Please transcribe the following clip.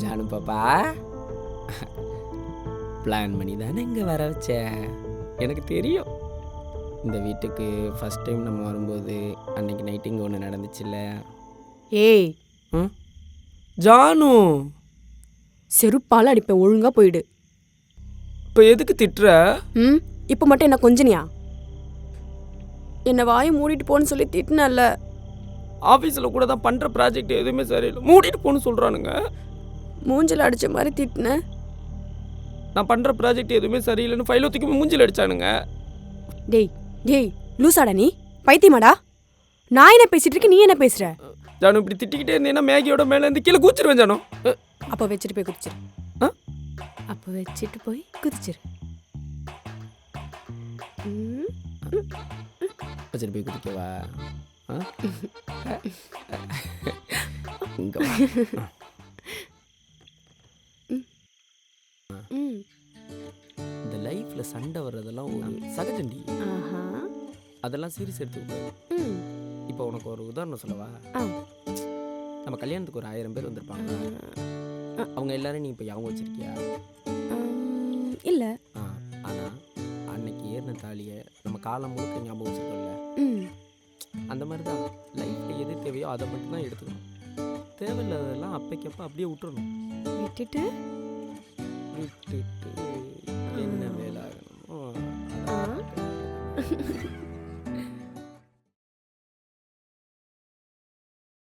ஜானு பாப்பா, பிளான் பண்ணி தானே இங்கே வர வச்ச. எனக்கு தெரியும் இந்த வீட்டுக்கு ஃபஸ்ட் டைம் நம்ம வரும்போது அன்னைக்கு நைட்டு இங்கே ஒன்று நடந்துச்சுல்ல. ஏய் ஜானு, செருப்பால அடிப்பேன், ஒழுங்கா போயிடு. இப்போ எதுக்கு திட்டுற? ம் இப்போ மட்டும் என்ன கொஞ்சனியா? என்னை வாயை மூடிட்டு போன்னு சொல்லி திட்டினல்ல. ஆஃபீஸில் கூட தான் பண்ணுற ப்ராஜெக்ட் எதுவுமே சரியில்லை, மூடிட்டு போன்னு சொல்கிறானுங்க. மூஞ்சில் அடித்த மாதிரி திட்டினேன். நான் பண்ணுற ப்ராஜெக்ட் எதுவுமே சரியில்லைன்னு ஃபைல் ஒத்திக்கு மூஞ்சில் அடித்தானுங்க. டேய் டேய் லூசாடா நீ, பைத்தியமாடா? நான் என்ன பேசிட்டு இருக்கேன், நீ என்ன பேசுற? ஜானு, இப்படி திட்டிக்கிட்டே இருந்தேன்னா மேகியோட மேலே இருந்து கீழே கூச்சிருவேன் ஜானு. அப்போ வச்சுட்டு போய் குதிச்சிரு. அப்போ வச்சுட்டு போய் குதிச்சிரு. வச்சுட்டு போய் குதிக்கவா? இங்க வா. இந்த லைஃப்பில் சண்டை வர்றதெல்லாம் ஒரு சகஜண்டி. அதெல்லாம் சீரியஸ் எடுத்துக்கூடாது. இப்போ உனக்கு ஒரு உதாரணம் சொல்லவா? நம்ம கல்யாணத்துக்கு ஒரு 1000 பேர் வந்திருப்பாங்க. அவங்க எல்லாரும் நீ இப்போ ஞாபகம் வச்சிருக்கியா? இல்லை. ஆனால் அன்னைக்கு ஏறின தாலியை நம்ம காலம் முழுக்க ஞாபகம் வச்சிருக்கோம்ல. அந்த மாதிரி தான் லைஃப்பில் எது தேவையோ அதை மட்டும் தான் எடுத்துக்கணும். தேவையில்லாததெல்லாம் அப்பைக்கப்போ அப்படியே விட்டுறணும். விட்டுட்டு என்ன வேலை ஆகணுமோ